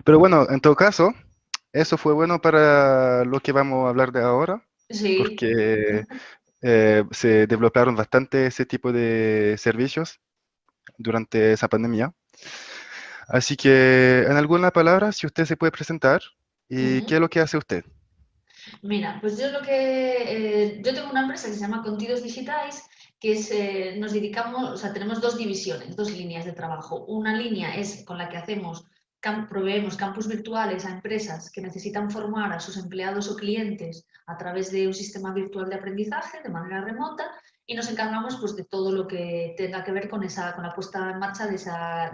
Pero bueno, en todo caso, eso fue bueno para lo que vamos a hablar de ahora, Sí. porque se desarrollaron bastante ese tipo de servicios durante esa pandemia. Así que, en alguna palabra, si usted se puede presentar, ¿y qué es Ujú. lo que hace usted? Mira, pues yo yo tengo una empresa que se llama Contidos Digitais, que es, nos dedicamos, o sea, tenemos dos divisiones, dos líneas de trabajo. Una línea es con la que hacemos, proveemos campus virtuales a empresas que necesitan formar a sus empleados o clientes a través de un sistema virtual de aprendizaje de manera remota y nos encargamos pues de todo lo que tenga que ver con con la puesta en marcha de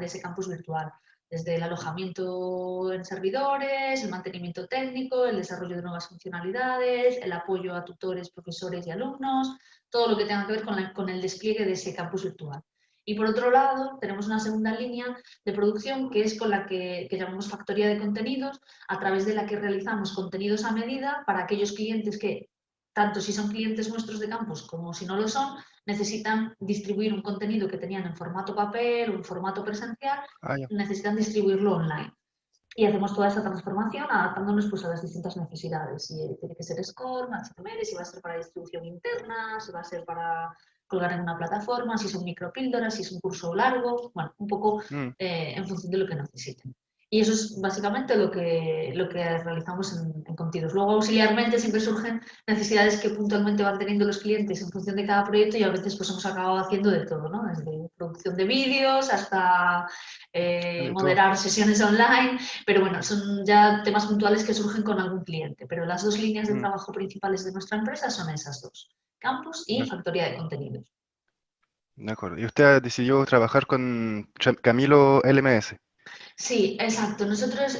de ese campus virtual, desde el alojamiento en servidores, el mantenimiento técnico, el desarrollo de nuevas funcionalidades, el apoyo a tutores, profesores y alumnos, todo lo que tenga que ver con el despliegue de ese campus virtual. Y por otro lado, tenemos una segunda línea de producción que es con la que llamamos factoría de contenidos, a través de la que realizamos contenidos a medida para aquellos clientes que, tanto si son clientes nuestros de campus como si no lo son, necesitan distribuir un contenido que tenían en formato papel o en formato presencial, Ah, ya. necesitan distribuirlo online. Y hacemos toda esa transformación adaptándonos pues, a las distintas necesidades. Si tiene que ser SCORM, HTML, si va a ser para distribución interna, si va a ser para colgar en una plataforma, si son micropíldoras, si es un curso largo, bueno, un poco Mm, en función de lo que necesiten. Y eso es básicamente lo que realizamos en Contidos. Luego, auxiliarmente, siempre surgen necesidades que puntualmente van teniendo los clientes en función de cada proyecto y a veces pues hemos acabado haciendo de todo, ¿no? Desde producción de vídeos hasta de todo. moderar sesiones online, pero bueno, son ya temas puntuales que surgen con algún cliente. Pero las dos líneas de Mm, trabajo principales de nuestra empresa son esas dos, campus y de, factoría de contenidos. de acuerdo. ¿Y usted decidió trabajar con Camilo LMS? Sí, exacto. Nosotros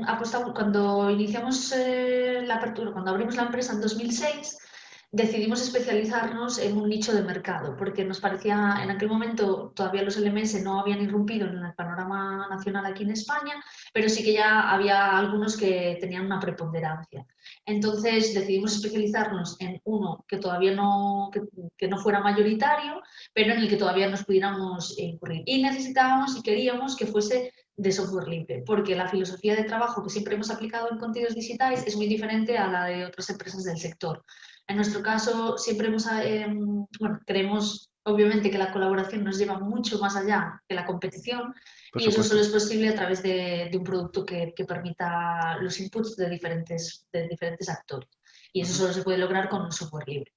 apostamos, cuando iniciamos la apertura, cuando abrimos la empresa en 2006, decidimos especializarnos en un nicho de mercado, porque nos parecía, en aquel momento todavía los LMS no habían irrumpido en el panorama nacional aquí en España, pero sí que ya había algunos que tenían una preponderancia. Entonces decidimos especializarnos en uno que todavía que no fuera mayoritario, pero en el que todavía nos pudiéramos incurrir. Y necesitábamos y queríamos que fuese de software libre, porque la filosofía de trabajo que siempre hemos aplicado en Contidos Digitales es muy diferente a la de otras empresas del sector. En nuestro caso, siempre bueno, creemos obviamente que la colaboración nos lleva mucho más allá que la competición Por y eso solo supuesto. es posible a través de un producto que permita los inputs de diferentes actores. Y eso Ujú. solo se puede lograr con un software libre.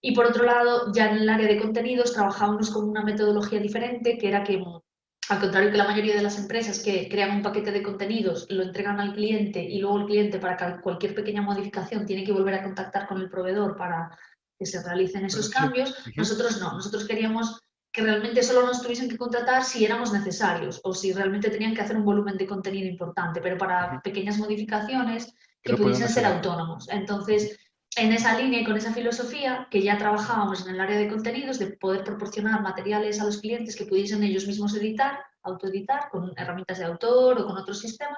Y por otro lado, ya en el área de contenidos trabajábamos con una metodología diferente, que era que, al contrario que la mayoría de las empresas que crean un paquete de contenidos, lo entregan al cliente y luego el cliente para cualquier pequeña modificación tiene que volver a contactar con el proveedor para que se realicen esos Sí. cambios, Ujú. nosotros no, nosotros queríamos que realmente solo nos tuviesen que contratar si éramos necesarios o si realmente tenían que hacer un volumen de contenido importante, pero para Ujú. pequeñas modificaciones Que que lo pueden pudiesen ser hacer ellos. autónomos. Ujú. Entonces, en esa línea y con esa filosofía que ya trabajábamos en el área de contenidos, de poder proporcionar materiales a los clientes que pudiesen ellos mismos editar, autoeditar con Ujú. herramientas de autor o con otros sistemas,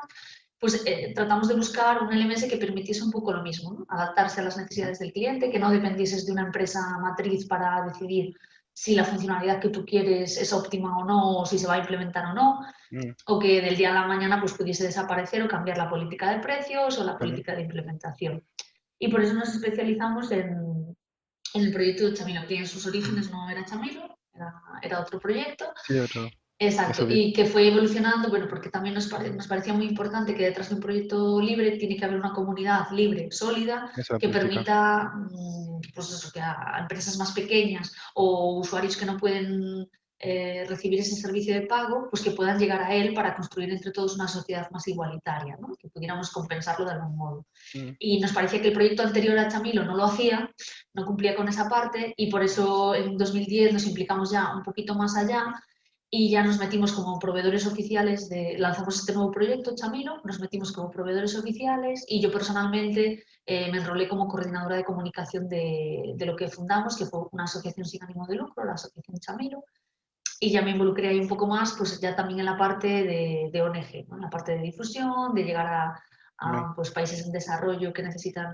pues tratamos de buscar un LMS que permitiese un poco lo mismo, ¿no? Adaptarse a las Ujú. necesidades del cliente, que no dependieses de una empresa matriz para decidir si la funcionalidad que tú quieres es óptima o no, o si se va a implementar o no, Mm, o que del día a la mañana pues, pudiese desaparecer o cambiar la política de precios o la también. política de implementación. Y por eso nos especializamos en el proyecto de Chamilo, que en sus orígenes no era Chamilo, era otro proyecto. Sí, otro. Exacto, Eso vi. y que fue evolucionando, bueno, porque también nos parecía muy importante que detrás de un proyecto libre tiene que haber una comunidad libre, sólida, Eso que amplifica. permita, pues eso, que a empresas más pequeñas o usuarios que no pueden recibir ese servicio de pago, pues que puedan llegar a él para construir entre todos una sociedad más igualitaria, ¿no? Que pudiéramos compensarlo de algún modo. Mm, Y nos parecía que el proyecto anterior a Chamilo no lo hacía, no cumplía con esa parte y por eso en 2010 nos implicamos ya un poquito más allá y ya nos metimos como proveedores oficiales lanzamos este nuevo proyecto, Chamilo, nos metimos como proveedores oficiales y yo personalmente me enrolé como coordinadora de comunicación de lo que fundamos, que fue una asociación sin ánimo de lucro, la Asociación Chamilo, y ya me involucré ahí un poco más, pues ya también en la parte de ONG, ¿no? En la parte de difusión, de llegar bien, pues, países en desarrollo que necesitan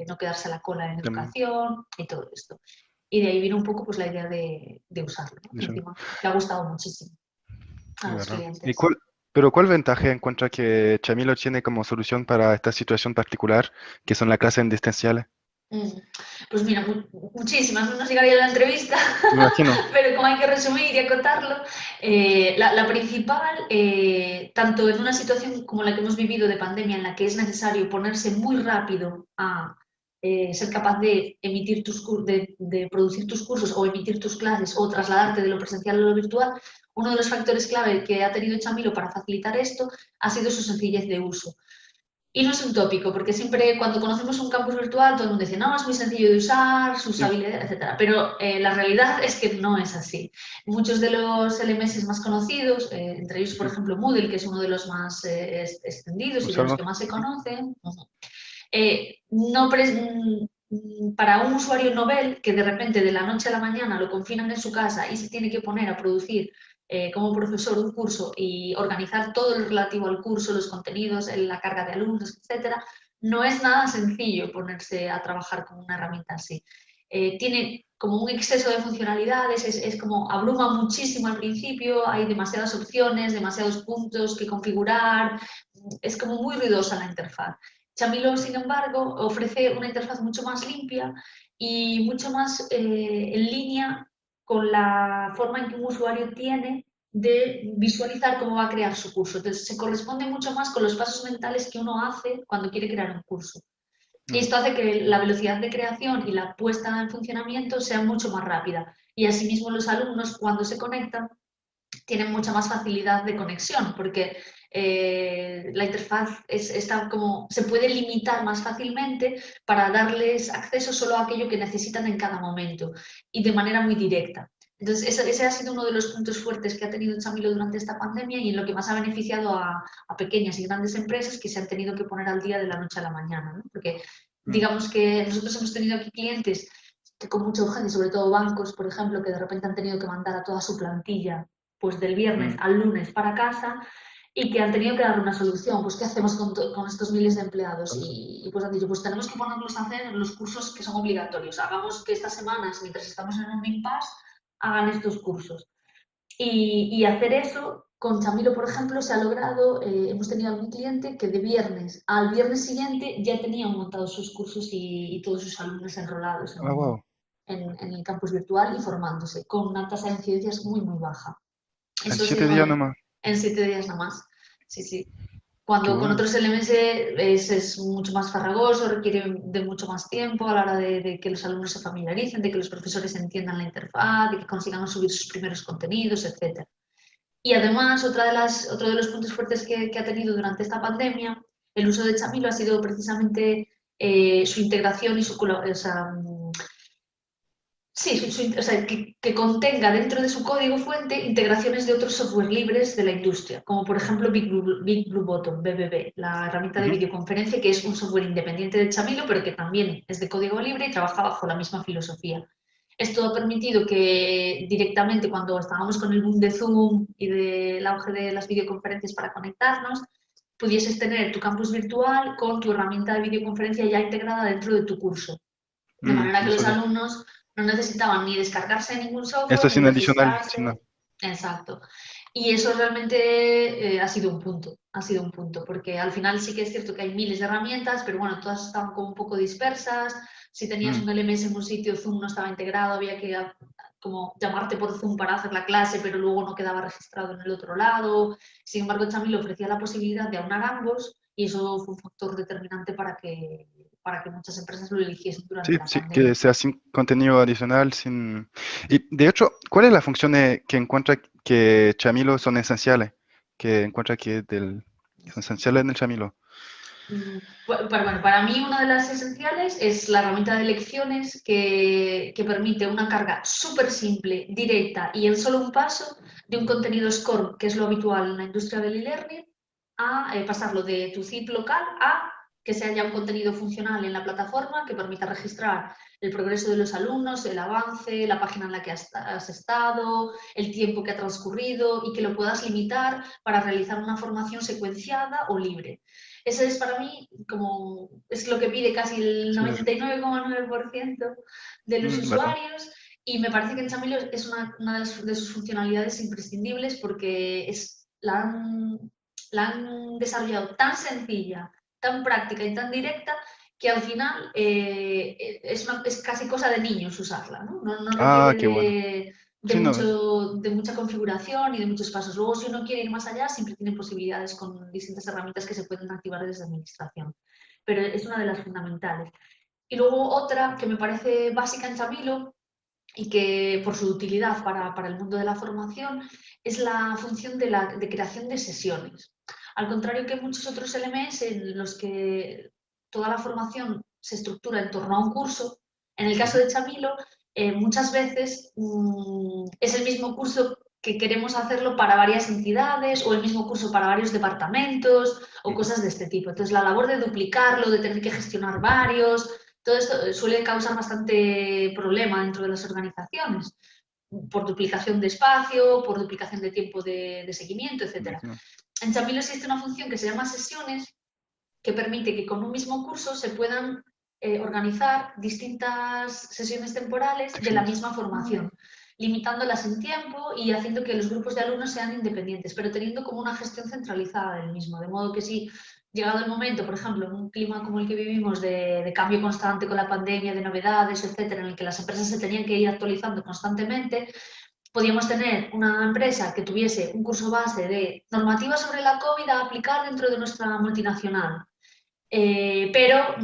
no quedarse a la cola en también. educación y todo esto. Y de ahí vino un poco pues, la idea de usarlo, ¿no? Y Eso, encima le ha gustado muchísimo a de los verdad. clientes. Pero ¿cuál ventaja encuentra que Chamilo tiene como solución para esta situación particular, que son las clases en distanciales? Mm, Pues mira, muchísimas, no nos llegaría a la entrevista, Me imagino. pero como hay que resumir y acotarlo, la principal, tanto en una situación como la que hemos vivido de pandemia, en la que es necesario ponerse muy rápido a ser capaz de emitir de producir tus cursos o emitir tus clases o trasladarte de lo presencial a lo virtual, uno de los factores clave que ha tenido Chamilo para facilitar esto ha sido su sencillez de uso. Y no es un tópico, porque siempre cuando conocemos un campus virtual, todo el mundo dice, no, es muy sencillo de usar, su Sí, usabilidad, etcétera. Pero la realidad es que no es así. Muchos de los LMS más conocidos, entre ellos, por ujú. ejemplo, Moodle, que es uno de los más extendidos y de los Usamos. que más se Ujú. conocen, no para un usuario novel que de repente de la noche a la mañana lo confinan en su casa y se tiene que poner a producir como profesor un curso y organizar todo lo relativo al curso, los contenidos, la carga de alumnos, etcétera, no es nada sencillo ponerse a trabajar con una herramienta así. Tiene como un exceso de funcionalidades, es como abruma muchísimo al principio, hay demasiadas opciones, demasiados puntos que configurar, es como muy ruidosa la interfaz. Chamilo, sin embargo, ofrece una interfaz mucho más limpia y mucho más en línea con la forma en que un usuario tiene de visualizar cómo va a crear su curso. Entonces, se corresponde mucho más con los pasos mentales que uno hace cuando quiere crear un curso. Y Mm, esto hace que la velocidad de creación y la puesta en funcionamiento sea mucho más rápida. Y asimismo los alumnos, cuando se conectan, tienen mucha más facilidad de conexión, porque la interfaz está como, se puede limitar más fácilmente para darles acceso solo a aquello que necesitan en cada momento y de manera muy directa. Entonces, ese ha sido uno de los puntos fuertes que ha tenido Chamilo durante esta pandemia y en lo que más ha beneficiado a pequeñas y grandes empresas que se han tenido que poner al día de la noche a la mañana, ¿no? Porque mm, digamos que nosotros hemos tenido aquí clientes que con mucha urgencia, sobre todo bancos, por ejemplo, que de repente han tenido que mandar a toda su plantilla pues del viernes mm. al lunes para casa y que han tenido que dar una solución. Pues, ¿qué hacemos con estos miles de empleados? Pues han dicho, pues tenemos que ponerlos a hacer los cursos que son obligatorios. Hagamos que estas semanas, mientras estamos en un impasse, hagan estos cursos. Y hacer eso, con Chamilo, por ejemplo, se ha logrado, hemos tenido algún cliente que de viernes al viernes siguiente ya tenían montados sus cursos y todos sus alumnos enrolados Ah, wow. en el campus virtual y formándose, con una tasa de incidencias muy, muy baja. En Eso ha sido 7 días nomás. en 7 días nada más. Sí, sí. Qué Cuando con bueno. otros LMS es mucho más farragoso, requiere de mucho más tiempo a la hora de que los alumnos se familiaricen, de que los profesores entiendan la interfaz, de que consigan subir sus primeros contenidos, etc. Y además, otro de los puntos fuertes que ha tenido durante esta pandemia, el uso de Chamilo ha sido precisamente su integración y su colaboración. Sí, o sea, que contenga dentro de su código fuente integraciones de otros software libres de la industria, como por ejemplo Big Blue Button, BBB, la herramienta de Ujú. videoconferencia, que es un software independiente de Chamilo, pero que también es de código libre y trabaja bajo la misma filosofía. Esto ha permitido que directamente cuando estábamos con el boom de Zoom y del auge de las videoconferencias para conectarnos, pudieses tener tu campus virtual con tu herramienta de videoconferencia ya integrada dentro de tu curso. De manera que los alumnos no necesitaban ni descargarse ningún Eso software ni sin adicional, registrarse. sino. Exacto. Y eso realmente ha sido un punto, porque al final sí que es cierto que hay miles de herramientas, pero bueno, todas estaban como un poco dispersas. Si tenías Mm, un LMS en un sitio, Zoom no estaba integrado, había que como llamarte por Zoom para hacer la clase, pero luego no quedaba registrado en el otro lado. Sin embargo, Chamil ofrecía la posibilidad de aunar ambos y eso fue un factor determinante para que muchas empresas lo eligiesen durante sí, la sí, que pandemia. sea sin contenido adicional, sin... Y de hecho, ¿cuáles las funciones que encuentra que Chamilo son esenciales? Que encuentra que son esenciales en el Chamilo. Bueno, para mí una de las esenciales es la herramienta de lecciones que permite una carga súper simple, directa y en solo un paso de un contenido SCORM, que es lo habitual en la industria del e-learning, a pasarlo de tu zip local a que sea ya un contenido funcional en la plataforma que permita registrar el progreso de los alumnos, el avance, la página en la que has estado, el tiempo que ha transcurrido y que lo puedas limitar para realizar una formación secuenciada o libre. Ese es para mí como es lo que pide casi el Sí, 99,9% de los ¿verdad? usuarios y me parece que en Chameleon es una de sus funcionalidades imprescindibles porque la han la han desarrollado tan sencilla, tan práctica y tan directa que al final es casi cosa de niños usarla, ¿no? No Ah, requiere qué bueno. Sí, no, de mucha configuración y de muchos pasos. Luego, si uno quiere ir más allá, siempre tiene posibilidades con distintas herramientas que se pueden activar desde administración. Pero es una de las fundamentales. Y luego otra que me parece básica en Chamilo y que por su utilidad para el mundo de la formación es la función de creación de sesiones. Al contrario que muchos otros LMS en los que toda la formación se estructura en torno a un curso, en el caso ujú, de Chamilo, muchas veces es el mismo curso que queremos hacerlo para varias entidades o el mismo curso para varios departamentos o ujú, cosas de este tipo. Entonces, la labor de duplicarlo, de tener que gestionar varios, todo esto suele causar bastante problema dentro de las organizaciones, por duplicación de espacio, por duplicación de tiempo de seguimiento, etc. imagino. En Chamilo existe una función que se llama sesiones, que permite que con un mismo curso se puedan organizar distintas sesiones temporales de la Secciones. misma formación, limitándolas en tiempo y haciendo que los grupos de alumnos sean independientes, pero teniendo como una gestión centralizada del mismo. De modo que si, llegado el momento, por ejemplo, en un clima como el que vivimos de cambio constante con la pandemia, de novedades, etcétera, en el que las empresas se tenían que ir actualizando constantemente, podíamos tener una empresa que tuviese un curso base de normativa sobre la COVID a aplicar dentro de nuestra multinacional. Pero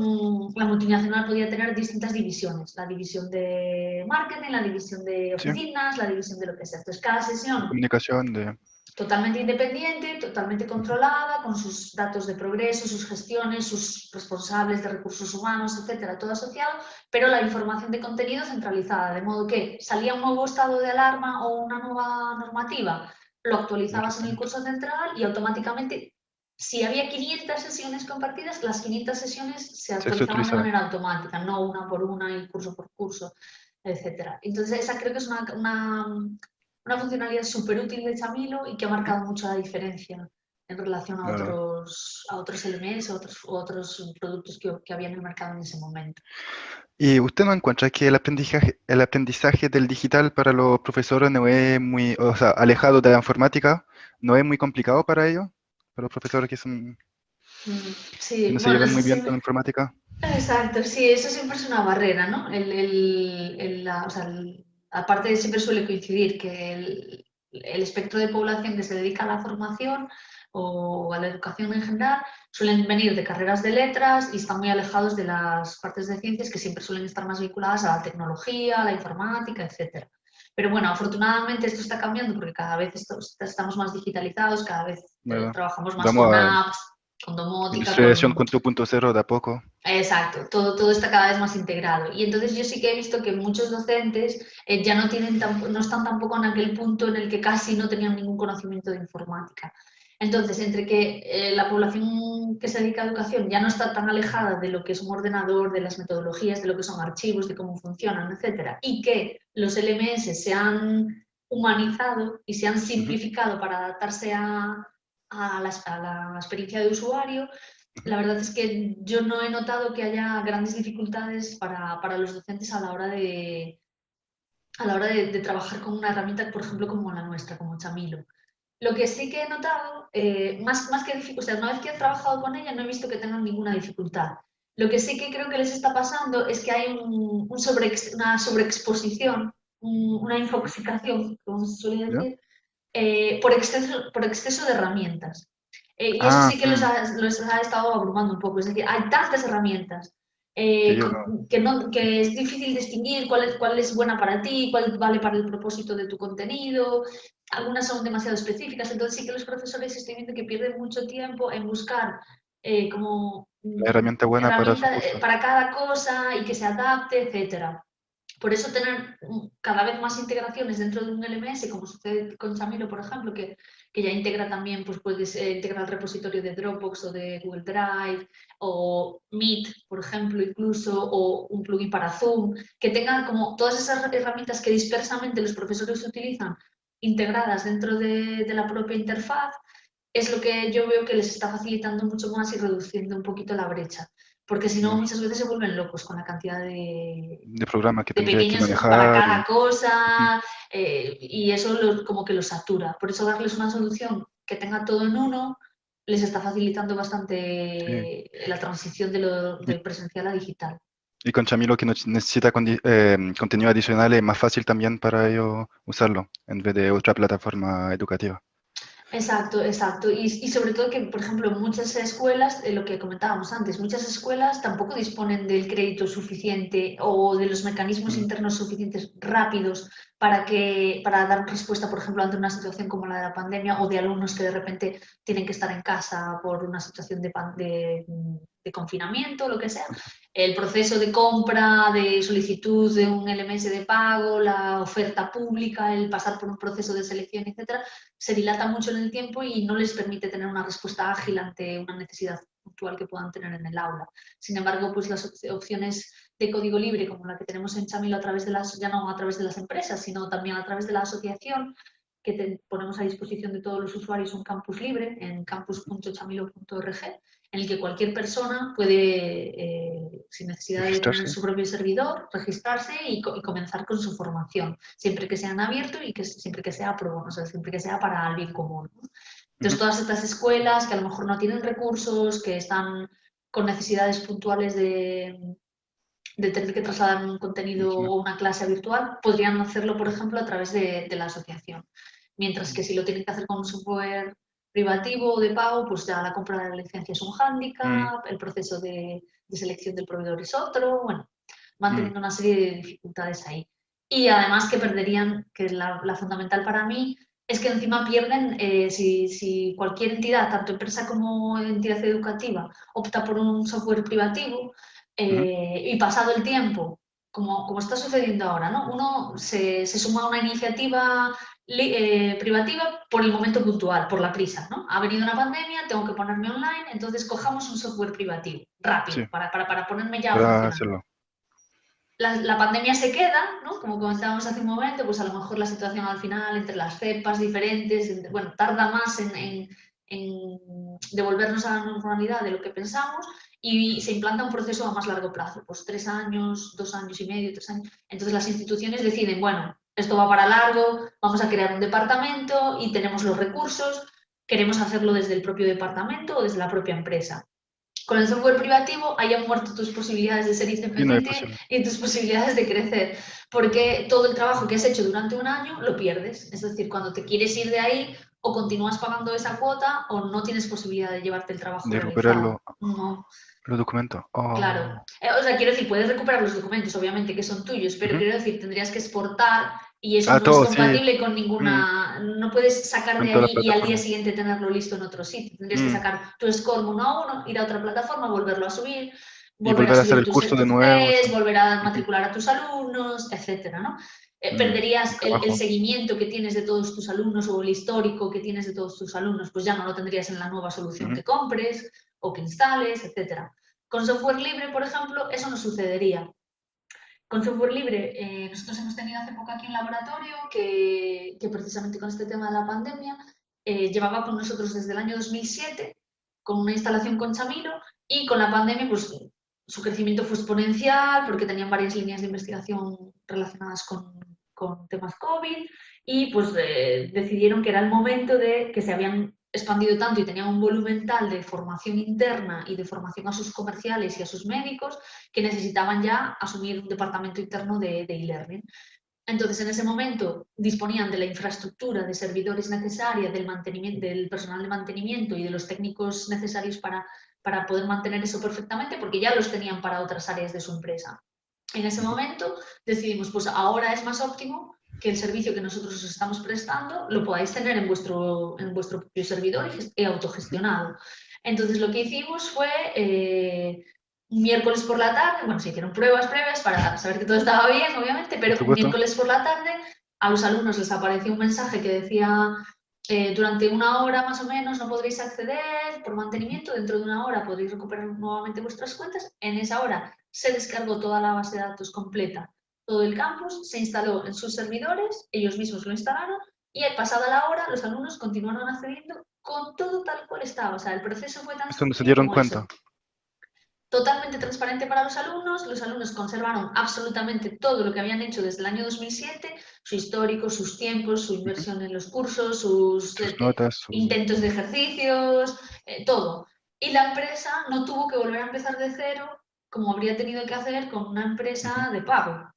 la multinacional podía tener distintas divisiones, la división de marketing, la división de Sí, oficinas, la división de lo que sea. Entonces, cada de sesión comunicación, de... totalmente independiente, totalmente ujú, controlada, con sus datos de progreso, sus gestiones, sus responsables de recursos humanos, etcétera, todo asociado, pero la información de contenido centralizada, de modo que salía un nuevo estado de alarma o una nueva normativa, lo actualizabas en el directamente. curso central y automáticamente, si había 500 sesiones compartidas, las 500 sesiones se Se actualizaban de utiliza. manera automática, no una por una y curso por curso, etcétera. Entonces, esa creo que es una funcionalidad súper útil de Chamilo y que ha Ujú, marcado mucho la diferencia en relación claro. a otros LMS, otros productos que había en el mercado en ese momento. ¿Y usted no encuentra que el aprendizaje del digital para los profesores no es muy, o sea, alejado de la informática, no es muy complicado para ellos? Para los profesores que Sí, no se bueno, llevan eso muy bien con sí, la informática. exacto, sí, eso siempre es una barrera, ¿no? Aparte de siempre suele coincidir que el espectro de población que se dedica a la formación o a la educación en general suelen venir de carreras de letras y están muy alejados de las partes de ciencias que siempre suelen estar más vinculadas a la tecnología, a la informática, etcétera. Pero bueno, afortunadamente esto está cambiando porque cada vez estamos más digitalizados, cada vez ¿Verdad? trabajamos más Vamos con a apps, con domótica, industrialización 4.0 de a poco. Exacto, todo está cada vez más integrado. Y entonces yo sí que he visto que muchos docentes ya no están tampoco en aquel punto en el que casi no tenían ningún conocimiento de informática. Entonces, entre que la población que se dedica a educación ya no está tan alejada de lo que es un ordenador, de las metodologías, de lo que son archivos, de cómo funcionan, etcétera, y que los LMS se han humanizado y se han Ujú, simplificado para adaptarse a la experiencia de usuario, ujú. la verdad es que yo no he notado que haya grandes dificultades para los docentes a la hora de trabajar con una herramienta, por ejemplo, como la nuestra, como Chamilo. Lo que sí que he notado, más que dificultad, una vez que he trabajado con ella, no he visto que tengan ninguna dificultad. Lo que sí que creo que les está pasando es que hay una sobreexposición, una infoxicación, como se suele ¿Ya? decir, por exceso de herramientas. Y eso Ah, sí que los ha estado abrumando un poco. Es decir, hay tantas herramientas que yo, que es difícil distinguir cuál es buena para ti, cuál vale para el propósito de tu contenido. Algunas son demasiado específicas. Entonces sí que los profesores estoy viendo que pierden mucho tiempo en buscar como la herramienta buena para su herramientas curso. para cada cosa y que se adapte, etcétera. Por eso tener cada vez más integraciones dentro de un LMS, como sucede con Chamilo, por ejemplo, que ya integra también, pues puedes integrar el repositorio de Dropbox o de Google Drive, o Meet, por ejemplo, incluso, o un plugin para Zoom, que tengan como todas esas herramientas que dispersamente los profesores utilizan integradas dentro de la propia interfaz, es lo que yo veo que les está facilitando mucho más y reduciendo un poquito la brecha. Porque si no, Me muchas veces se vuelven locos con la cantidad de programas que de tendría que pequeños para manejar y cada ujú, cosa y eso como que los satura. Por eso darles una solución que tenga todo en uno les está facilitando Sí. bastante la transición Y, de presencial a digital. y con Chamilo que necesita contenido adicional, es más fácil también para ellos usarlo en vez de otra plataforma educativa. Exacto, exacto. Y sobre todo que, por ejemplo, muchas escuelas, lo que comentábamos antes, muchas escuelas tampoco disponen del crédito suficiente o de los mecanismos Mm, internos suficientes rápidos para dar respuesta, por ejemplo, ante una situación como la de la pandemia o de alumnos que de repente tienen que estar en casa por una situación de confinamiento, lo que sea. El proceso de compra, de solicitud de un LMS de pago, la oferta pública, el pasar por un proceso de selección, etcétera, se dilata mucho en el tiempo y no les permite tener una respuesta ágil ante una necesidad puntual que puedan tener en el aula. Sin embargo, pues las opciones de código libre, como la que tenemos en Chamilo a través de las, ya no a través de las empresas, sino también a través de la asociación, que ponemos a disposición de todos los usuarios un campus libre en campus.chamilo.org, en el que cualquier persona puede, sin necesidad de tener registrarse. su propio servidor, registrarse y comenzar con su formación, siempre que sea en abierto y que siempre que sea pro, o sea, siempre que sea para el bien común, ¿no? Entonces, Ujú. todas estas escuelas que a lo mejor no tienen recursos, que están con necesidades puntuales de tener que trasladar un contenido Imagino. o una clase virtual, podrían hacerlo, por ejemplo, a través de la asociación. Mientras que si lo tienen que hacer con un software privativo o de pago, pues ya la compra de la licencia es un Mm, hándicap, el proceso de selección del proveedor es otro, bueno, van mm, teniendo una serie de dificultades ahí. Y además que perderían, que es la fundamental para mí, es que encima pierden, si cualquier entidad, tanto empresa como entidad educativa, opta por un software privativo, ujú. y pasado el tiempo, como está sucediendo ahora, ¿no? Uno se suma a una iniciativa privativa por el momento puntual, por la prisa, ¿no? Ha venido una pandemia, tengo que ponerme online, entonces cojamos un software privativo, Sí, rápido, para ponerme ya a para funcionar. hacerlo. La pandemia se queda, ¿no? Como comentábamos hace un momento, pues a lo mejor la situación al final entre las cepas diferentes, bueno, tarda más en devolvernos a la normalidad de lo que pensamos y se implanta un proceso a más largo plazo, pues 3 años, 2 años y medio, 3 años. Entonces las instituciones deciden, bueno, esto va para largo, vamos a crear un departamento y tenemos los recursos, queremos hacerlo desde el propio departamento o desde la propia empresa. Con el software privativo hayan muerto tus posibilidades de ser Sí, no es independiente posible. y tus posibilidades de crecer, porque todo el trabajo que has hecho durante un año lo pierdes. Es decir, cuando te quieres ir de ahí, o continúas pagando esa cuota o no tienes posibilidad de llevarte el trabajo De recuperarlo, realizado. No, los documentos. claro. Oh. O sea, quiero decir, puedes recuperar los documentos, obviamente, que son tuyos, pero Ujú. quiero decir, tendrías que exportar y eso Ah, no es todo, sí. compatible con Mm, ninguna, no puedes sacar con de todas ahí las y al día plataformas. siguiente tenerlo listo en otro sitio. Tendrías que Mm. sacar tu score uno a uno, ir a otra plataforma, Y volver a volver a hacer subir el tus curso de nuevo, certificados, eso. volver a Ujú. matricular a tus alumnos, etcétera, ¿no? Un Perderías el trabajo. seguimiento que tienes de todos tus alumnos o el histórico que tienes de todos tus alumnos, pues ya no lo tendrías en la nueva solución Ujú. que compres o que instales, etcétera. Con software libre, por ejemplo, eso no sucedería. Con software libre, nosotros hemos tenido hace poco aquí un laboratorio que precisamente con este tema de la pandemia llevaba con nosotros desde el año 2007 con una instalación con Chamilo y con la pandemia pues su crecimiento fue exponencial porque tenían varias líneas de investigación relacionadas con temas COVID y pues decidieron que era el momento de que se habían expandido tanto y tenían un volumen tal de formación interna y de formación a sus comerciales y a sus médicos que necesitaban ya asumir un departamento interno de e-learning. Entonces, en ese momento disponían de la infraestructura de servidores necesaria, del, mantenimiento, del personal de mantenimiento y de los técnicos necesarios para poder mantener eso perfectamente, porque ya los tenían para otras áreas de su empresa. En ese Ujú. momento decidimos, pues ahora es más óptimo que el servicio que nosotros os estamos prestando lo podáis tener en vuestro propio servidor y Ujú. autogestionado. Entonces lo que hicimos fue un miércoles por la tarde, bueno, se hicieron pruebas previas para saber que todo estaba bien, obviamente, Por pero un supuesto. miércoles por la tarde a los alumnos les apareció un mensaje que decía durante una hora más o menos no podréis acceder por Ujú. mantenimiento, dentro de una hora podréis recuperar nuevamente vuestras cuentas. En esa hora se descargó toda la base de datos completa, todo el campus, se instaló en sus servidores, ellos mismos lo instalaron y pasada la hora los alumnos continuaron accediendo con todo tal cual estaba. O sea, el proceso fue tan Eso no se sencillo dieron como eso. cuenta. Totalmente transparente para los alumnos conservaron absolutamente todo lo que habían hecho desde el año 2007, su histórico, sus tiempos, su Ujú. inversión en los cursos, sus Sus notas, intentos de ejercicios, todo. Y la empresa no tuvo que volver a empezar de cero como habría tenido que hacer con una ujú. empresa de pago,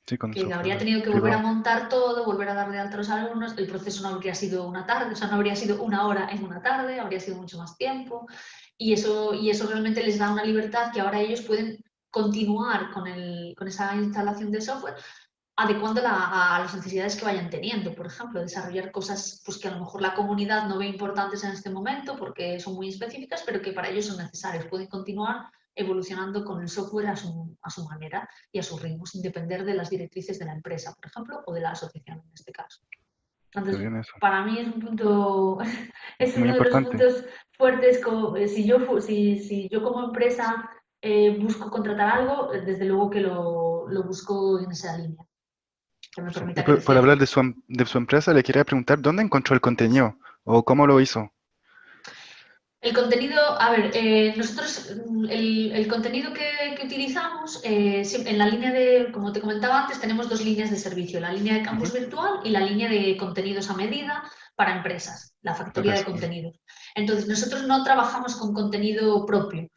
Sí, con que habría software tenido que volver a privado. montar todo, volver a dar de alta a los alumnos, el proceso no habría sido una tarde, o sea, no habría sido una hora en una tarde, habría sido mucho más tiempo, y eso realmente les da una libertad que ahora ellos pueden continuar con esa instalación de software adecuándola a las necesidades que vayan teniendo, por ejemplo, desarrollar cosas pues, que a lo mejor la comunidad no ve importantes en este momento porque son muy específicas, pero que para ellos son necesarias. Pueden continuar evolucionando con el software a su manera y a su ritmo, sin depender de las directrices de la empresa, por ejemplo, o de la asociación en este caso. Está Entonces, bien eso. para mí es un punto, es Muy uno de los importante. puntos fuertes. Si yo como empresa busco contratar algo, desde luego que lo busco en esa línea que me Sí. Y permita por crecer. hablar de su empresa, le quería preguntar dónde encontró el contenido o cómo lo hizo. El contenido, a ver, nosotros el contenido que utilizamos en la línea de, como te comentaba antes, tenemos dos líneas de servicio, la línea de Ujú. campus virtual y la línea de contenidos a medida para empresas, la factoría de Empresa. Ujú. contenidos. Entonces, nosotros no trabajamos con contenido propio,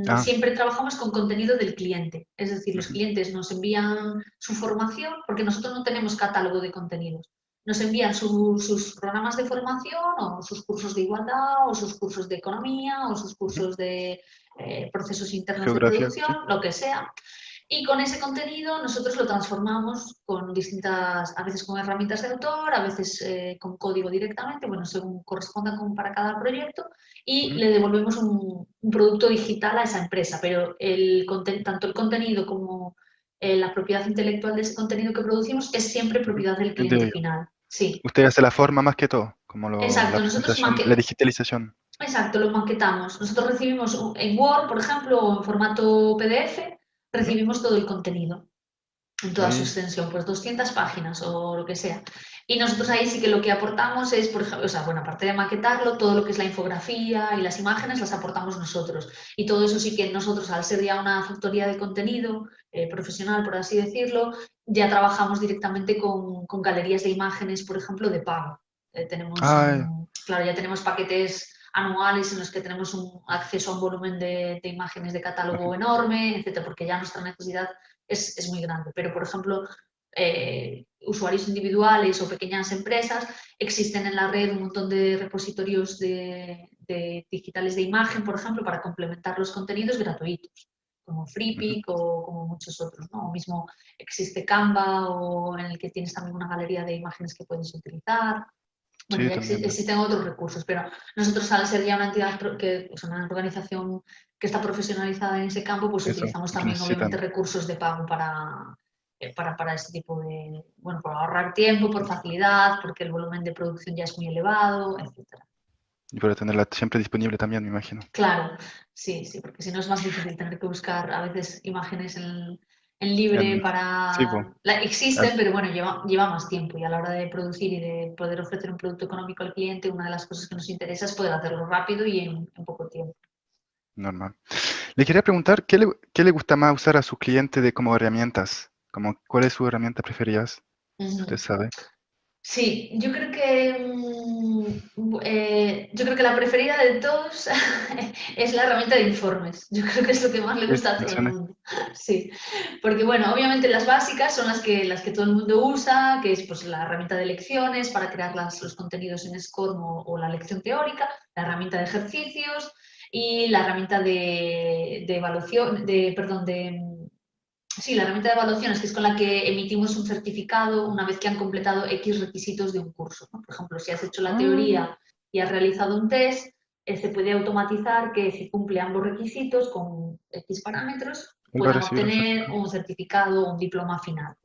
Ah, siempre trabajamos con contenido del cliente, es decir, los ujú. clientes nos envían su formación porque nosotros no tenemos catálogo de contenidos. Nos envían sus programas de formación o sus cursos de igualdad o sus cursos de economía o sus Ujú. cursos de procesos internos de Geografía, sí. producción, lo que sea. Y con ese contenido nosotros lo transformamos con distintas, a veces con herramientas de autor, a veces con código directamente, bueno, según corresponda para cada proyecto, y Ujú. le devolvemos un producto digital a esa empresa. Pero tanto el contenido como la propiedad intelectual de ese contenido que producimos es siempre Ujú. propiedad del Es de cliente ellos. final. Sí, Usted hace la forma más que todo, como la exacto. presentación, la digitalización. Exacto, lo maquetamos. Nosotros recibimos en Word, por ejemplo, o en formato PDF, Ujú. recibimos todo el contenido en toda su Ahí, extensión, pues 200 páginas o lo que sea. Y nosotros ahí sí que lo que aportamos es, por ejemplo, o sea, bueno, aparte de maquetarlo, todo lo que es la infografía y las imágenes las aportamos nosotros. Y todo eso sí que nosotros, al ser ya una factoría de contenido profesional, por así decirlo, ya trabajamos directamente con galerías de imágenes, por ejemplo, de pago. ay, Claro, ya tenemos paquetes anuales en los que tenemos un acceso a un volumen de imágenes de catálogo imagen. enorme, etcétera, porque ya nuestra necesidad es muy grande. Pero, por ejemplo, usuarios individuales o pequeñas empresas, existen en la red un montón de repositorios de digitales de imagen, por ejemplo, para complementar los contenidos gratuitos, como Ujú. FreePic o como muchos otros, ¿no? O mismo existe Canva o en el que tienes también una galería de imágenes que puedes utilizar. Bueno, Sí, ya también. existen otros recursos, pero nosotros al ser ya una entidad, o sea, una organización que está profesionalizada en ese campo, pues Eso, utilizamos que también obviamente necesitan. recursos de pago para este tipo de, bueno, por ahorrar tiempo, por facilidad, porque el volumen de producción ya es muy elevado, etcétera. Y para tenerla siempre disponible también, me imagino. Claro, sí, sí, porque si no es más difícil tener que buscar a veces imágenes en libre En, sí, pues, Existen, pero bueno, lleva más tiempo y a la hora de producir y de poder ofrecer un producto económico al cliente, una de las cosas que nos interesa es poder hacerlo rápido y en poco tiempo. normal. Le quería preguntar, qué le gusta más usar a sus clientes de como herramientas? Como, ¿cuál es su herramienta preferida? Usted Ujú. sabe. Sí, yo creo que la preferida de todos es la herramienta de informes. Yo creo que es lo que más le gusta a todo el Presentaciones. mundo. Sí, porque bueno, obviamente las básicas son las que todo el mundo usa, que es pues la herramienta de lecciones para crear los contenidos en SCORM o la lección teórica, la herramienta de ejercicios y la herramienta de evaluación, perdón, Sí, la herramienta de evaluaciones, que es con la que emitimos un certificado una vez que han completado X requisitos de un curso, ¿no? Por ejemplo, si has hecho la Ah, teoría y has realizado un test, se puede automatizar que si cumple ambos requisitos con X parámetros, él va a puedan recibir un obtener certificado. un certificado o un diploma final.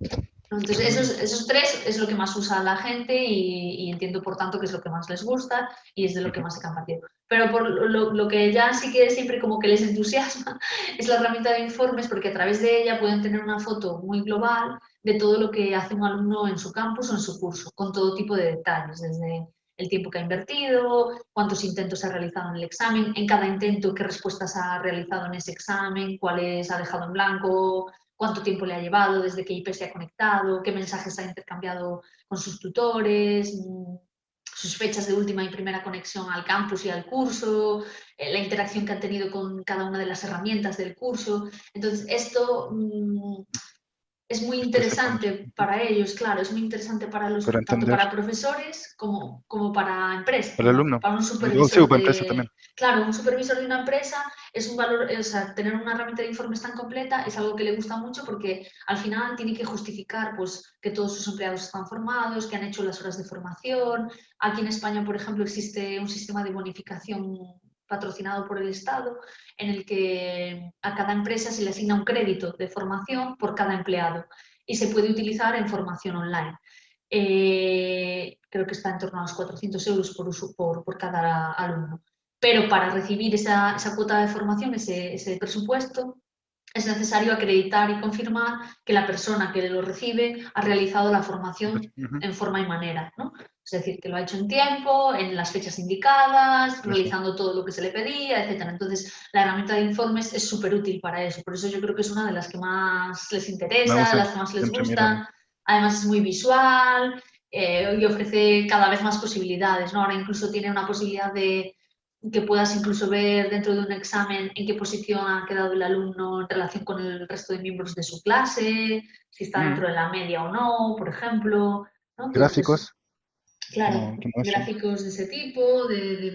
Entonces, Ah, esos tres es lo que más usa la gente y entiendo, por tanto, que es lo que más les gusta y es de lo que ujú. más se compartido. Pero por lo que ya sí que siempre como que les entusiasma es la herramienta de informes porque a través de ella pueden tener una foto muy global de todo lo que hace un alumno en su campus o en su curso, con todo tipo de detalles, desde el tiempo que ha invertido, cuántos intentos ha realizado en el examen, en cada intento qué respuestas ha realizado en ese examen, cuáles ha dejado en blanco, cuánto tiempo le ha llevado, desde qué IP se ha conectado, qué mensajes ha intercambiado con sus tutores, sus fechas de última y primera conexión al campus y al curso, la interacción que han tenido con cada una de las herramientas del curso. Entonces, esto es muy Esto se pone interesante para ellos, claro, es muy interesante para para tanto entender, para profesores como para empresas, para el ¿no? alumno. Para un Sí, o supervisor para empresa también. claro, un supervisor de una empresa es un valor, o sea, tener una herramienta de informes tan completa es algo que le gusta mucho porque al final tiene que justificar pues que todos sus empleados están formados, que han hecho las horas de formación. Aquí en España, por ejemplo, existe un sistema de bonificación patrocinado por el Estado, en el que a cada empresa se le asigna un crédito de formación por cada empleado y se puede utilizar en formación online. Creo que está en torno a los 400 euros por cada alumno. Pero para recibir esa cuota de formación, ese presupuesto, es necesario acreditar y confirmar que la persona que lo recibe ha realizado la formación Ujú, en forma y manera, ¿no? Es decir, que lo ha hecho en tiempo, en las fechas indicadas, eso. realizando todo lo que se le pedía, etc. Entonces, la herramienta de informes es súper útil para eso. Por eso yo creo que es una de las que más les Vamos interesa, a las que más les siempre mirarlo. gustan. Además, es muy visual y ofrece cada vez más posibilidades, ¿no? Ahora incluso tiene una posibilidad de que puedas incluso ver dentro de un examen en qué posición ha quedado el alumno en relación con el resto de miembros de su clase, si está Mm, dentro de la media o no, por ejemplo, ¿no? Entonces, Gráficos, claro, como eso. gráficos de ese tipo,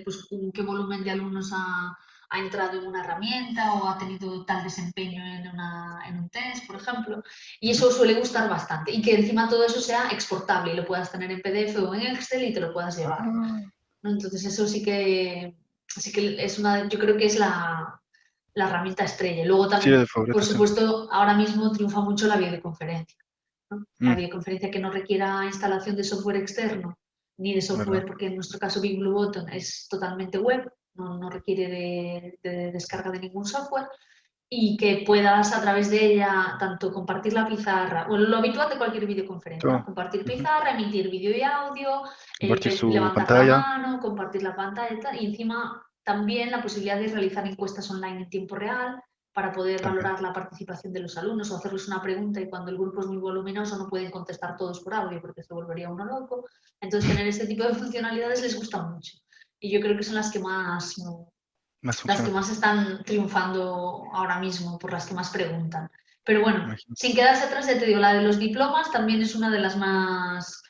pues, qué volumen de alumnos ha entrado en una herramienta o ha tenido tal desempeño en un test, por ejemplo. Y Ujú. eso suele gustar bastante. Y que encima todo eso sea exportable y lo puedas tener en PDF o en Excel y te lo puedas llevar, Ah, ¿no? Entonces eso sí que es yo creo que es la herramienta estrella. Luego sí, también, de por favoritación. supuesto, ahora mismo triunfa mucho la videoconferencia, ¿no? La Mm, videoconferencia que no requiera instalación de software externo, ni de ¿verdad? software, porque en nuestro caso Big Blue Button es totalmente web, no requiere de descarga de ningún software, y que puedas a través de ella tanto compartir la pizarra, bueno, lo habitual de cualquier videoconferencia, ¿no? Todo. Compartir Ujú. pizarra, emitir vídeo y audio, Compartir su levantar la pantalla. mano, compartir la pantalla y encima también la posibilidad de realizar encuestas online en tiempo real para poder También. valorar la participación de los alumnos o hacerles una pregunta y cuando el grupo es muy voluminoso no pueden contestar todos por audio porque se volvería uno loco. Entonces tener este tipo de funcionalidades les gusta mucho y yo creo que son Más las que funciona. más están triunfando ahora mismo, por las que más preguntan. Pero bueno, Imagino. sin quedarse atrás, ya te digo, la de los diplomas también es una de las más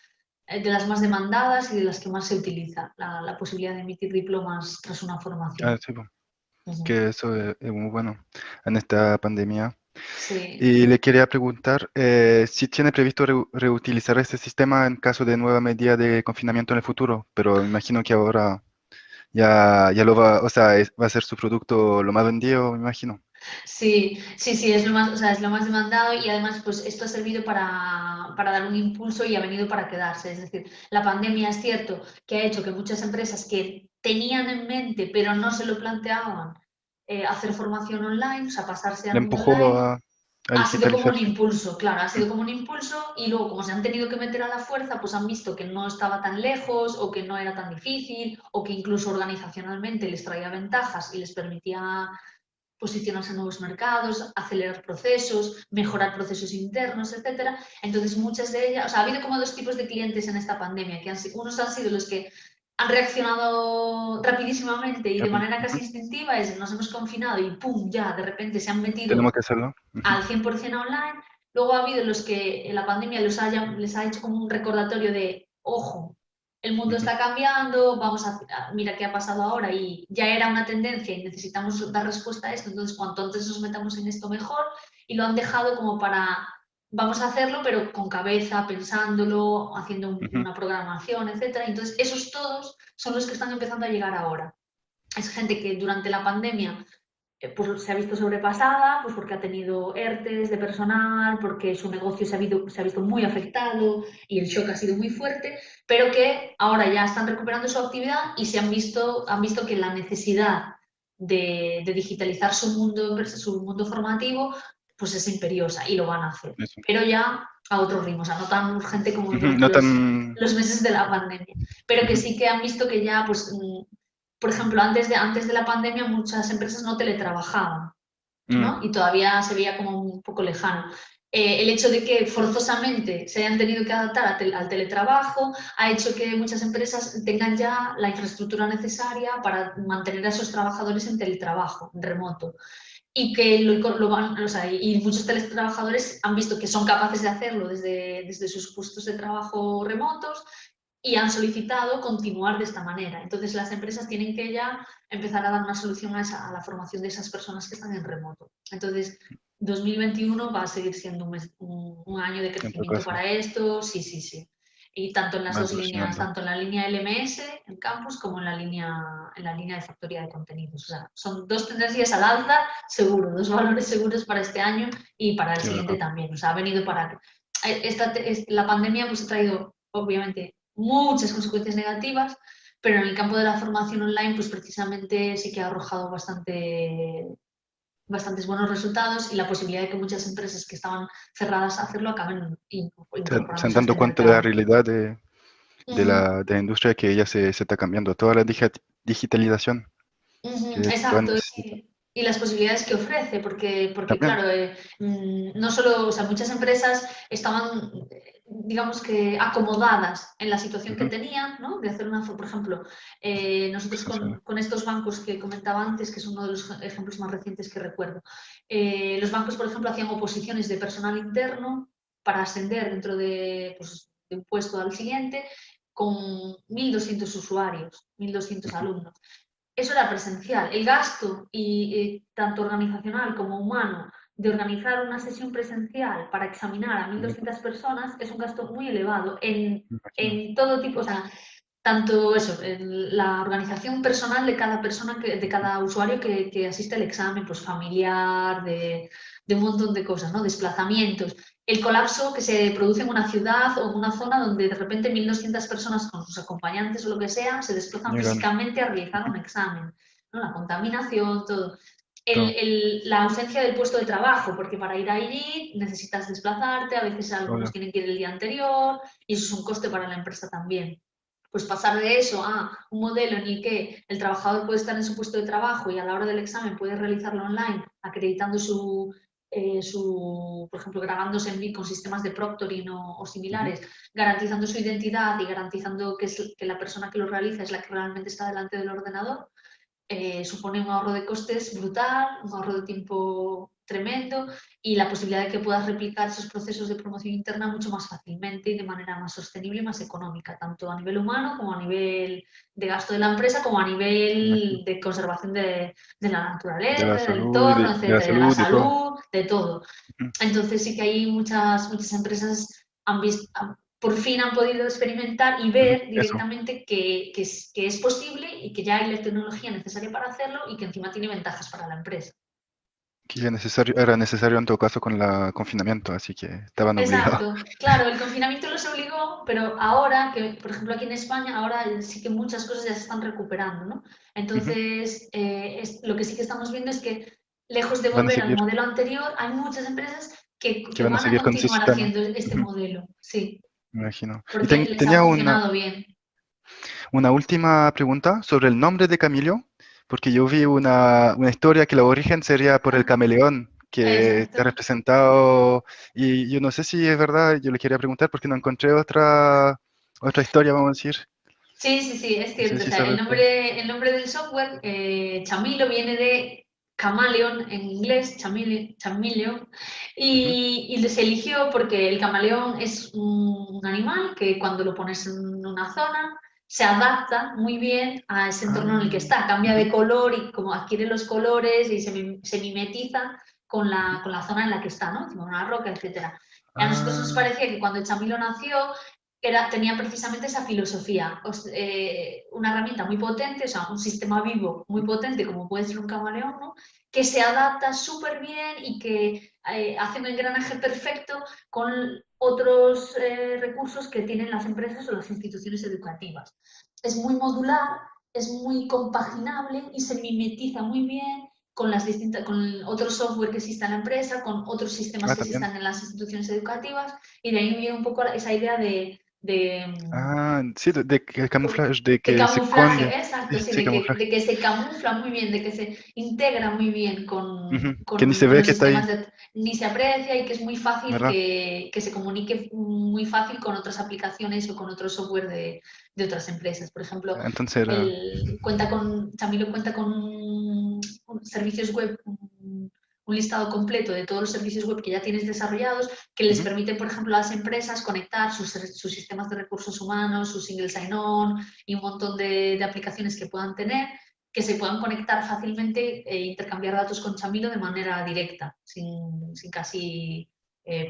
demandadas y de las que más se utiliza, la posibilidad de emitir diplomas tras una Ah, formación. sí, pues, Ujú. que eso es muy bueno en esta pandemia. Sí. Y le quería preguntar si tiene previsto reutilizar este sistema en caso de nueva medida de confinamiento en el futuro, pero imagino que ahora ya lo va, o sea, va a ser su producto lo más vendido, me imagino. Sí, sí, sí, es lo más, o sea, es lo más demandado y además pues esto ha servido para dar un impulso y ha venido para quedarse. Es decir, la pandemia es cierto que ha hecho que muchas empresas que tenían en mente pero no se lo planteaban hacer formación online, o sea, pasarse Le al mundo empujó online, a ha sido como un digitalizarse. impulso, claro, ha Mm, sido como un impulso y luego como se han tenido que meter a la fuerza, pues han visto que no estaba tan lejos o que no era tan difícil o que incluso organizacionalmente les traía ventajas y les permitía posicionarse en nuevos mercados, acelerar procesos, mejorar procesos internos, etcétera. Entonces, muchas de ellas, o sea, ha habido como dos tipos de clientes en esta pandemia, que unos han sido los que han reaccionado rapidísimamente y de rápido. manera casi Ujú. instintiva, es nos hemos confinado y pum, ya de repente se han Tenemos metido que hacerlo. Ujú, al 100% online. Luego ha habido los que la pandemia les ha hecho como un recordatorio de, ojo, el mundo ujú, está cambiando, mira qué ha pasado ahora y ya era una tendencia y necesitamos dar respuesta a esto, entonces cuanto antes nos metamos en esto mejor y lo han dejado como para, vamos a hacerlo, pero con cabeza, pensándolo, haciendo ujú. una programación, etcétera. Entonces esos todos son los que están empezando a llegar ahora. Es gente que durante la pandemia pues se ha visto sobrepasada, pues porque ha tenido ERTES de personal, porque su negocio se ha visto muy afectado y el shock ha sido muy fuerte, pero que ahora ya están recuperando su actividad y han visto que la necesidad de digitalizar su mundo formativo pues es imperiosa y lo van a hacer, Eso. pero ya a otro ritmo, o sea, no tan urgente como Ujú, durante no tan... los meses de la pandemia, pero que ujú, sí que han visto que ya pues por ejemplo, antes de la pandemia muchas empresas no teletrabajaban. Mm, ¿no? Y todavía se veía como un poco lejano. El hecho de que forzosamente se hayan tenido que adaptar al teletrabajo ha hecho que muchas empresas tengan ya la infraestructura necesaria para mantener a esos trabajadores en teletrabajo, en remoto. Y que lo van, o sea, y muchos teletrabajadores han visto que son capaces de hacerlo desde sus puestos de trabajo remotos y han solicitado continuar de esta manera. Entonces, las empresas tienen que ya empezar a dar una solución a la formación de esas personas que están en remoto. Entonces, 2021 va a seguir siendo un año de en todo crecimiento caso, para esto, sí, sí, sí. Y tanto en las va dos líneas, evolucionando. tanto en la línea LMS, en campus, como en la línea de factoría de contenidos. O sea, son dos tendencias al alza, seguro, dos valores seguros para este año y para el Qué siguiente bacán. también. O sea, ha venido para... la pandemia pues, ha traído, obviamente, muchas consecuencias negativas, pero en el campo de la formación online, pues precisamente sí que ha arrojado bastantes buenos resultados y la posibilidad de que muchas empresas que estaban cerradas a hacerlo acaben Se han incorporándose a dando este cuenta de la mercado. realidad Ujú, de la industria que ya se está cambiando, toda la digitalización ujú, que todos exacto, necesitan. y las posibilidades que ofrece, porque También. claro, no solo, o sea, muchas empresas estaban, digamos que acomodadas en la situación que Ujú, tenían, ¿no? De hacer por ejemplo, nosotros presencial. con estos bancos que comentaba antes, que es uno de los ejemplos más recientes que recuerdo, los bancos, por ejemplo, hacían oposiciones de personal interno para ascender dentro pues, de un puesto al siguiente con 1.200 usuarios, 1.200 Ujú, alumnos. Eso era presencial. El gasto, tanto organizacional como humano, de organizar una sesión presencial para examinar a mil ujú, doscientas personas es un gasto muy elevado me imagino. en todo tipo, o sea, tanto eso, en la organización personal de cada persona, de Ujú, cada usuario que asiste al examen, pues familiar, de un montón de cosas, ¿no? Desplazamientos. El colapso que se produce en una ciudad o en una zona donde de repente 1.200 personas con sus acompañantes o lo que sea se desplazan llegan. físicamente a realizar Ujú, un examen, ¿no? La contaminación, todo. todo. La ausencia del puesto de trabajo, porque para ir allí necesitas desplazarte, a veces algunos Obvio. tienen que ir el día anterior y eso es un coste para la empresa también. Pues pasar de eso a un modelo en el que el trabajador puede estar en su puesto de trabajo y a la hora del examen puede realizarlo online, acreditando por ejemplo, grabándose en vivo con sistemas de proctoring o Ujú, similares, garantizando su identidad y garantizando que la persona que lo realiza es la que realmente está delante del ordenador, supone un ahorro de costes brutal, un ahorro de tiempo tremendo y la posibilidad de que puedas replicar esos procesos de promoción interna mucho más fácilmente y de manera más sostenible y más económica, tanto a nivel humano como a nivel de gasto de la empresa, como a me imagino. nivel de conservación de la De la naturaleza, del salud entorno, de la etcétera, de la salud y todo. salud, de todo. Ujú, Entonces sí que hay muchas empresas han visto, por fin han podido experimentar y ujú, ver eso. directamente que es posible y que ya hay la tecnología necesaria para hacerlo y que encima tiene ventajas para la empresa. Que era necesario en todo caso con el confinamiento, así que estaban obligados. Exacto, claro, el confinamiento los obligó, pero ahora, que por ejemplo aquí en España, ahora sí que muchas cosas ya se están recuperando, ¿no? Ujú, Entonces, lo que sí que estamos viendo es que lejos de van a volver al seguir, modelo anterior, hay muchas empresas que, que que van a van a seguir con ese continuar sistema. haciendo este Ujú, modelo, sí, me imagino. Y porque les ha tenía funcionado bien. una última pregunta sobre el nombre de Camilo, porque yo vi una historia que la origen sería por el Ah, camaleón que exacto. está representado, y yo no sé si es verdad, yo le quería preguntar porque no encontré otra historia, vamos a decir. Sí, sí, sí, es No sé cierto. O si sea, el sabes tú. nombre, el nombre del software, Chamilo, viene de camaleón en inglés, chameleon, Ujú. y se eligió porque el camaleón es un animal que cuando lo pones en una zona se adapta muy bien a ese entorno en el que Ah, está, cambia ujú, de color y como adquiere los colores y se mimetiza con ujú. la zona en la que está, ¿no? Como una roca, etcétera. A nosotros nos Ah, parecía que cuando Chamilo nació tenía precisamente esa filosofía, una herramienta muy potente, o sea, un sistema vivo muy potente como puede ser un camaleón, ¿no? Que se adapta súper bien y que hace un engranaje perfecto con otros recursos que tienen las empresas o las instituciones educativas. Es muy modular, es muy compaginable y se mimetiza muy bien con otro software que exista en la empresa, con otros sistemas que también. existan en las instituciones educativas, y de ahí viene un poco esa idea Ah, sí, de que camuflaje, de de que se camuflaje, esconde. exacto, Sí, sí, sí, camuflaje. de que se camufla muy bien, de que se integra muy bien Ujú, que ni se con ve los que está ahí, sistemas de... Ni se aprecia y que es muy fácil ¿verdad? que se comunique muy fácil con otras aplicaciones o con otro software de otras empresas. Por ejemplo, Entonces era... Chamilo cuenta con servicios web, un listado completo de todos los servicios web que ya tienes desarrollados que les Ujú. permiten, por ejemplo, a las empresas conectar sus sistemas de recursos humanos, su single sign-on y un montón de aplicaciones que puedan tener, que se puedan conectar fácilmente e intercambiar datos con Chamilo de manera directa, sin casi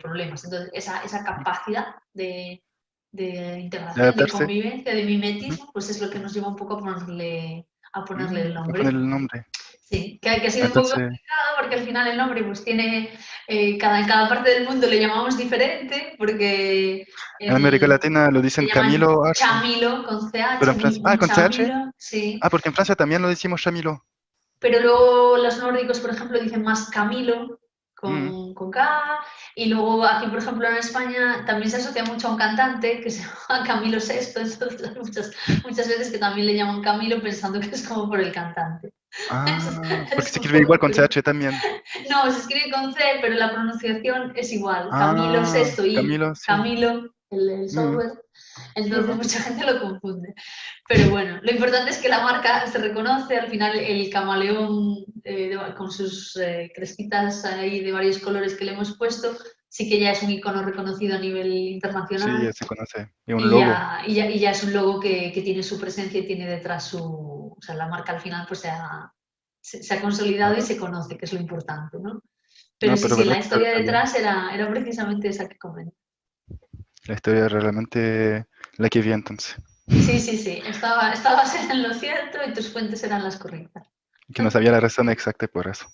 problemas. Entonces, esa capacidad de De integración, de adaptarse. convivencia, de Ujú. mimetismo, pues es lo que nos lleva un poco a ponerle el A poner nombre. el nombre. Sí, que ha sido un poco Entonces, complicado porque al final el nombre pues tiene, en cada parte del mundo le llamamos diferente porque en América el, Latina lo le dicen llaman Camilo harto, Chamilo con pero CH, en Francia... Ah, un con CH. Chamilo, sí. Ah, porque en Francia también lo decimos Chamilo. Pero luego los nórdicos, por ejemplo, dicen más Camilo Mm. con K. Y luego aquí, por ejemplo, en España también se asocia mucho a un cantante que se llama Camilo Sesto. Entonces hay muchas veces que también le llaman Camilo pensando que es como por el cantante. Ah, porque Es se un escribe igual poco con curioso. CH también. No, se escribe con C, pero la pronunciación es igual. Camilo Ah, Sesto y Camilo, sí. Camilo, el Mm, software. Entonces ¿verdad? mucha gente lo confunde. Pero bueno, lo importante es que la marca se reconoce. Al final el camaleón con sus crespitas ahí de varios colores que le hemos puesto, sí que ya es un icono reconocido a nivel Sí, ya internacional se conoce. Es un logo. y ya es un logo que tiene su presencia y tiene detrás o sea, la marca al final pues se ha consolidado y Ah, se conoce, que es lo importante, ¿no? Pero no, sí, pero sí, verdad la que está, historia está bien. detrás era precisamente esa que comento. La historia es realmente la que vi entonces. Sí, sí, sí, estabas en lo cierto y tus fuentes eran las correctas. Que no sabía la razón exacta por eso.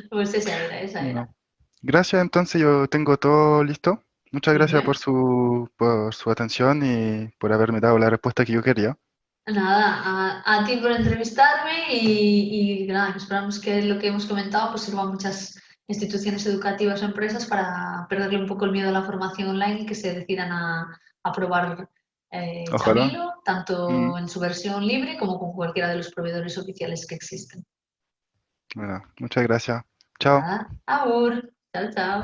Pues esa era, esa era. No. Gracias, entonces yo tengo todo listo. Muchas Muy gracias bien. por su atención y por haberme dado la respuesta que yo quería. Nada, a ti por entrevistarme y nada, que esperamos que lo que hemos comentado pues sirva a muchas instituciones educativas o empresas para perderle un poco el miedo a la formación online y que se decidan a probar Ojalá. Chamilo, Mm, tanto en su versión libre como con cualquiera de los proveedores oficiales que existen. bueno, muchas gracias. Chao. Nada, abur, chao, chao.